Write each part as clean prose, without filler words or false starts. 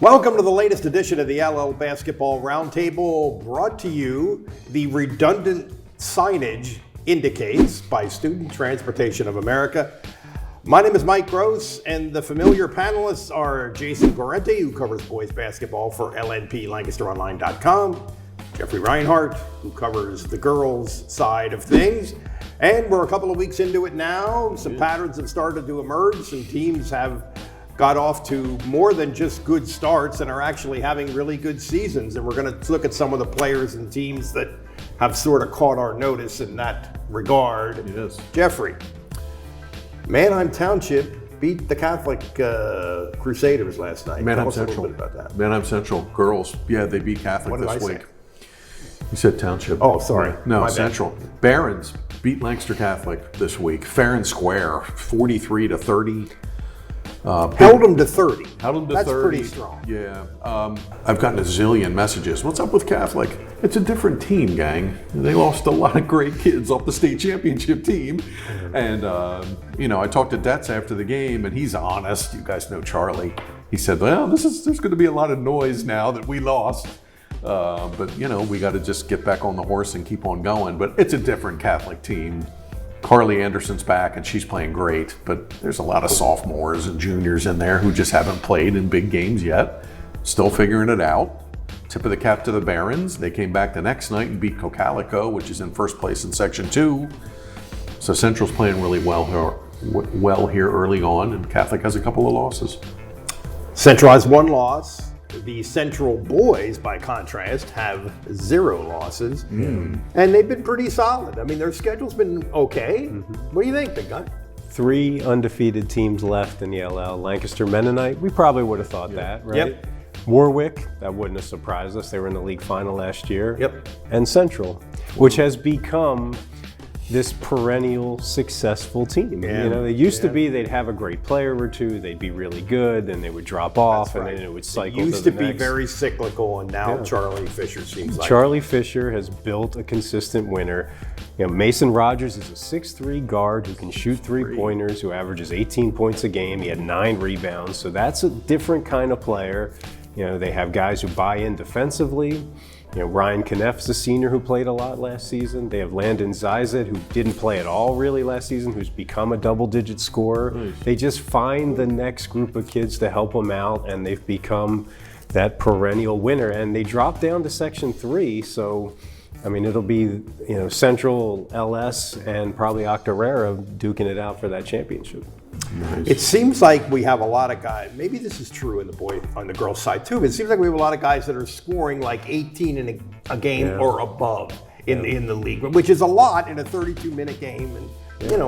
Welcome to the latest edition of the LL Basketball Roundtable, brought to you the redundant signage indicates by Student Transportation of America. My name is Mike Gross, and the familiar panelists are Jason Guarente, who covers boys basketball for LNP LancasterOnline.com, Jeffrey Reinhardt, who covers the girls' side of things. And we're a couple of weeks into it now. Some patterns have started to emerge. Some teams have got off to more than just good starts and are actually having really good seasons. And we're going to look at some of the players and teams that have sort of caught our notice in that regard. Yes. Jeffrey, Manheim Township beat the Catholic Crusaders last night. Manheim Tell us Central. a little bit about that. Manheim Central girls. Yeah, they beat Catholic What did this I week. say? You said Township. Oh, sorry. No, My bad. Central. Barons beat Lancaster Catholic this week. Fair and square, 43-30. Held them to 30. Held them to That's 30. pretty strong. Yeah. I've gotten a zillion messages. What's up with Catholic? It's a different team, gang. They lost a lot of great kids off the state championship team. And, I talked to Detz after the game, and he's honest. You guys know Charlie. He said, well, there's going to be a lot of noise now that we lost. But we got to just get back on the horse and keep on going. But it's a different Catholic team. Carly Anderson's back, and she's playing great, but there's a lot of sophomores and juniors in there who just haven't played in big games yet. Still figuring it out. Tip of the cap to the Barons. They came back the next night and beat Cocalico, which is in first place in Section 2. So Central's playing really well here early on, and Catholic has a couple of losses. Central has one loss. The Central boys, by contrast, have 0 losses. And they've been pretty solid. I mean, their schedule's been okay. What do you think, big guy? 3 undefeated teams left in the LL. Lancaster Mennonite, we probably would have thought that, right? Yep. Warwick, that wouldn't have surprised us. They were in the league final last year. Yep. And Central, which has become this perennial successful team. Yeah. They used to be they'd have a great player or two, they'd be really good, then they would drop off, and then it would cycle It used to to the be next. very cyclical, and now Charlie Fisher seems like Charlie Fisher has built a consistent winner. Mason Rogers is a 6'3" guard who can shoot three-pointers, who averages 18 points a game. He had 9 rebounds, so that's a different kind of player. They have guys who buy in defensively. Ryan Kneff's a senior who played a lot last season. They have Landon Zizet, who didn't play at all really last season, who's become a double-digit scorer. Nice. They just find the next group of kids to help them out, and they've become that perennial winner. And they dropped down to Section 3, so it'll be Central, LS, and probably Octorara duking it out for that championship. Nice. It seems like we have a lot of guys, maybe this is true on the girls' side too, but it seems like we have a lot of guys that are scoring like 18 in a game or above in the league, which is a lot in a 32-minute game. And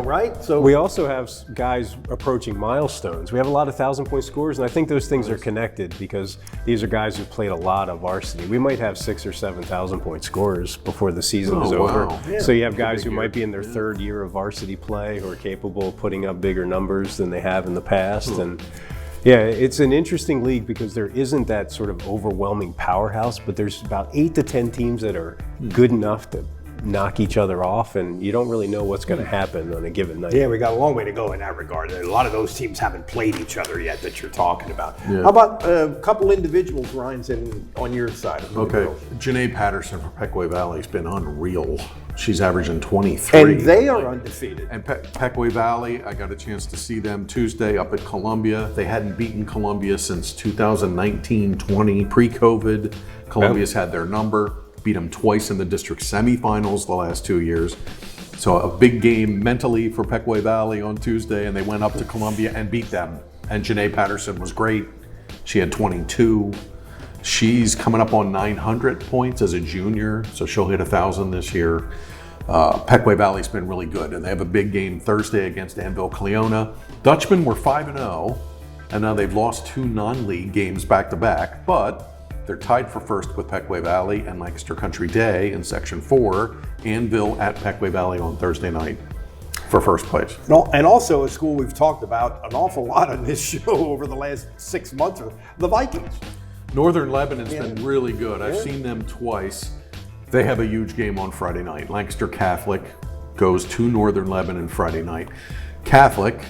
right? So we also have guys approaching milestones. We have a lot of 1,000-point scorers, and I think those things are connected because these are guys who played a lot of varsity. We might have 6,000 or 7,000-point scorers before the season is over. Yeah. So you have guys who might be in their 3rd year of varsity play who are capable of putting up bigger numbers than they have in the past. And yeah, it's an interesting league because there isn't that sort of overwhelming powerhouse, but there's about 8 to 10 teams that are good enough to knock each other off, and you don't really know what's going to happen on a given night. yeah, we got a long way to go in that regard. A lot of those teams haven't played each other yet that you're talking about. Yeah. How about a couple individuals, Ryan's on your side of the Okay. girls? Janae Patterson from Pequay Valley has been unreal. She's averaging 23. And they are undefeated. And Pequay Valley, I got a chance to see them Tuesday up at Columbia. They hadn't beaten Columbia since 2019-20, pre-COVID. Columbia's had their number, beat them twice in the district semifinals the last 2 years. So a big game mentally for Pequay Valley on Tuesday, and they went up to Columbia and beat them. And Janae Patterson was great. She had 22. She's coming up on 900 points as a junior, so she'll hit 1,000 this year. Pequay Valley's been really good, and they have a big game Thursday against Danville-Cleona. Dutchmen were 5-0, and now they've lost 2 non-league games back-to-back, but they're tied for first with Pequay Valley and Lancaster Country Day in Section 4. Anvil at Pequay Valley on Thursday night for first place. And also a school we've talked about an awful lot on this show over the last 6 months, the Vikings. Northern Lebanon's been really good. I've seen them twice. They have a huge game on Friday night. Lancaster Catholic goes to Northern Lebanon Friday night. Catholic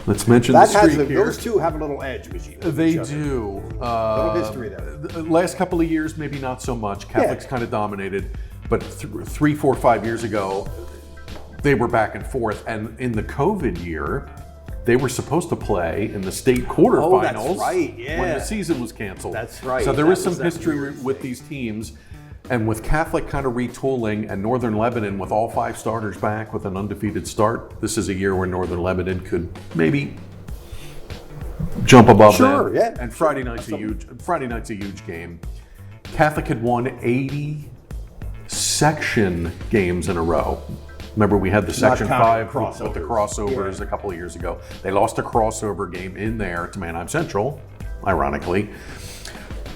Let's mention That the has streak here. those two have a little edge with each They other. do. Little history there. The last couple of years, maybe not so much. Catholics kind of dominated, but 3, 4, 5 years ago, they were back and forth. And in the COVID year, they were supposed to play in the state quarterfinals that's right, yeah. when the season was canceled. That's right. So there is some that history weird with these teams. And with Catholic kind of retooling and Northern Lebanon with all 5 starters back with an undefeated start, this is a year where Northern Lebanon could maybe jump above them. Yeah. And Friday night's a huge game. Catholic had won 80 section games in a row. Remember, we had the Section 5 with the crossovers a couple of years ago. They lost a crossover game in there to Manheim Central, ironically.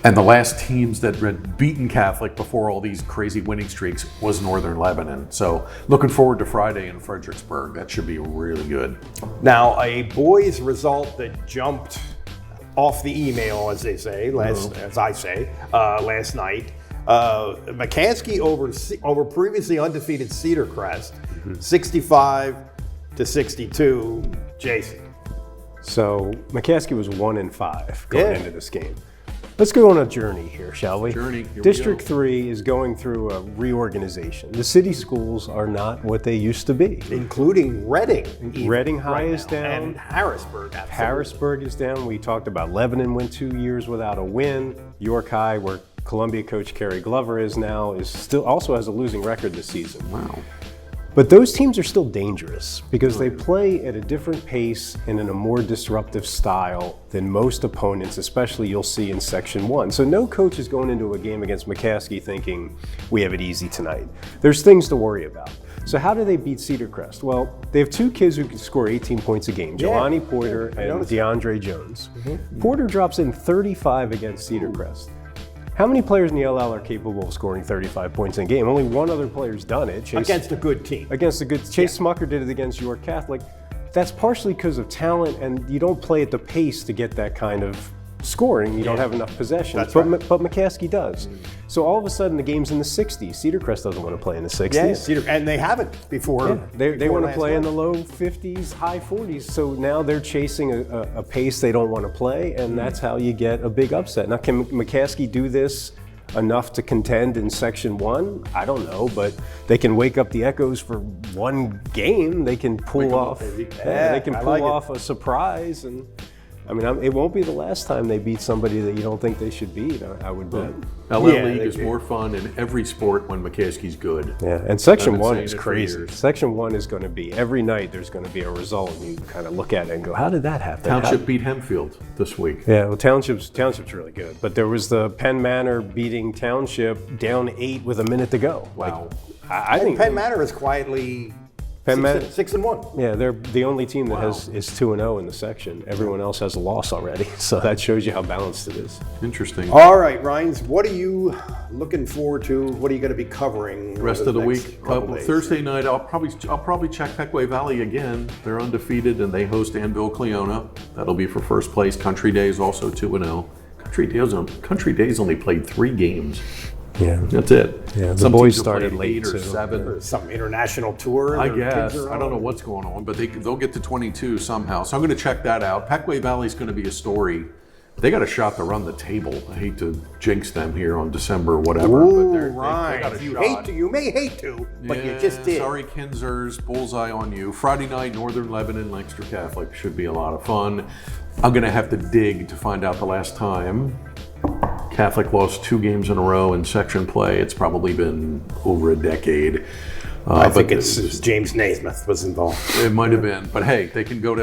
And the last teams that had beaten Catholic before all these crazy winning streaks was Northern Lebanon. So looking forward to Friday in Fredericksburg. That should be really good. Now, a boys' result that jumped off the email, as they say, last night. McCaskey over previously undefeated Cedar Crest, 65-62. Jason. So McCaskey was 1-5 going into this game. Let's go on a journey here, shall we? District 3 is going through a reorganization. The city schools are not what they used to be. Including Reading. Reading High is down. And Harrisburg. Absolutely. Harrisburg is down. We talked about Lebanon went 2 years without a win. York High, where Columbia coach Kerry Glover is now, is still also has a losing record this season. Wow. But those teams are still dangerous because they play at a different pace and in a more disruptive style than most opponents, especially you'll see in Section 1. So no coach is going into a game against McCaskey thinking, we have it easy tonight. There's things to worry about. So how do they beat Cedar Crest? Well, they have 2 kids who can score 18 points a game, Jelani Porter and DeAndre Jones. Porter drops in 35 against Cedar Crest. How many players in the LL are capable of scoring 35 points in a game? Only one other player's done it. Against a good team. Chase Smucker did it against York Catholic. That's partially because of talent, and you don't play at the pace to get that kind of scoring. You don't have enough possessions. But McCaskey does. So all of a sudden the game's in the 60s. Cedar Crest doesn't want to play in the 60s. Yeah, and they haven't before. Yeah, they want to play in the low 50s, high 40s. So now they're chasing a pace they don't want to play, and that's how you get a big upset. Now, can McCaskey do this enough to contend in Section 1? I don't know, but they can wake up the Echoes for one game. They can pull off a surprise, and I mean, it won't be the last time they beat somebody that you don't think they should beat, I would bet. LL League is more fun in every sport when McCaskey's good. Yeah, and Section 1 is crazy. Section 1 is going to be, every night there's going to be a result, and you kind of look at it and go, how did that happen? Township beat Hempfield this week. Yeah, well, Township's really good. But there was the Penn Manor beating Township down 8 with a minute to go. Wow. I think Penn Manor is quietly 6-1. Yeah, they're the only team that is 2-0 in the section. Everyone else has a loss already, so that shows you how balanced it is. Interesting. All right, Rhines, what are you looking forward to? What are you going to be covering rest of the week? Thursday night, I'll probably check Peckway Valley again. They're undefeated and they host Anvil Cleona. That'll be for first place. Country Days also 2-0. Country Days only played 3 games. Yeah, that's it. Yeah, the boys started late 8 or 7. Or some international tour. I guess. I don't know what's going on, but they'll get to 22 somehow. So I'm going to check that out. Peckway Valley's going to be a story. They got a shot to run the table. I hate to jinx them here on December whatever. Ooh, but they got a shot. You may hate to, but you just did. Sorry, Kinzers. Bullseye on you. Friday night, Northern Lebanon, Lancaster Catholic. Should be a lot of fun. I'm going to have to dig to find out the last time Catholic lost 2 games in a row in section play. It's probably been over a decade. I think it's James Naismith was involved. It might have been, but hey, they can go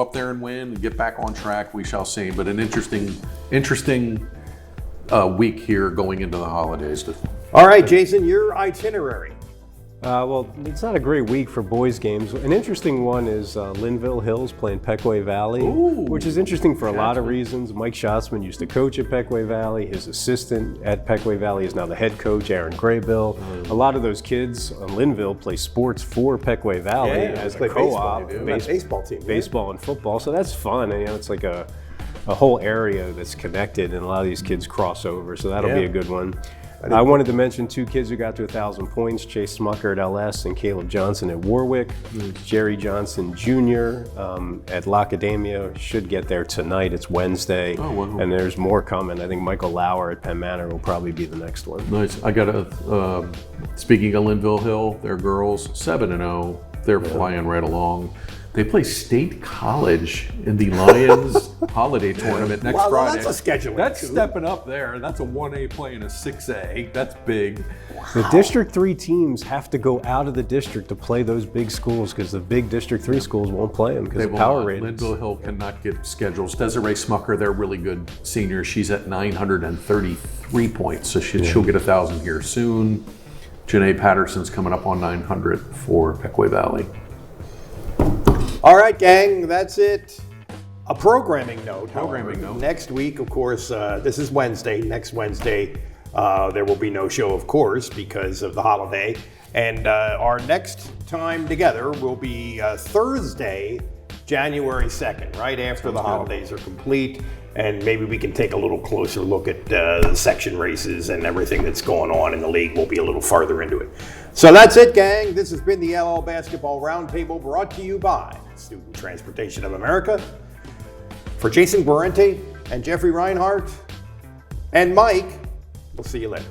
up there and win and get back on track. We shall see. But an interesting week here going into the holidays. All right, Jason, your itinerary. Well, it's not a great week for boys games. An interesting one is Linville Hills playing Peckway Valley, which is interesting for a lot of reasons. Mike Schatzman used to coach at Peckway Valley. His assistant at Peckway Valley is now the head coach, Aaron Graybill. A lot of those kids on Linville play sports for Peckway Valley as a co-op, baseball team, baseball and football. So that's fun. And, it's like a whole area that's connected, and a lot of these kids cross over. So that'll be a good one. I wanted to mention 2 kids who got to 1,000 points, Chase Smucker at LS and Caleb Johnson at Warwick. Jerry Johnson Jr. At La Academia should get there tonight. It's Wednesday. Oh, wow. And there's more coming. I think Michael Lauer at Penn Manor will probably be the next one. Nice. I got speaking of Linville Hill, their girls 7-0. They're flying right along. They play State College in the Lions Holiday Tournament next Well, Friday. that's a scheduling That's too. stepping up there. That's a 1A playing a 6A. That's big. The District 3 teams have to go out of the district to play those big schools because the big District 3 schools won't play them because They of will power not. ratings. Linville Hill cannot get schedules. Desiree Smucker, they're really good senior. She's at 933 points, so she'll get 1,000 here soon. Janae Patterson's coming up on 900 for Pequay Valley. All right, gang, that's it. A programming note. Programming note. Next week, of course, this is Wednesday. Next Wednesday, there will be no show, of course, because of the holiday. And our next time together will be Thursday, January 2nd, right after the holidays are complete. And maybe we can take a little closer look at the section races and everything that's going on in the league. We'll be a little farther into it. So that's it, gang. This has been the LL Basketball Roundtable, brought to you by Student Transportation of America. For Jason Guarente and Jeffrey Reinhardt and Mike, we'll see you later.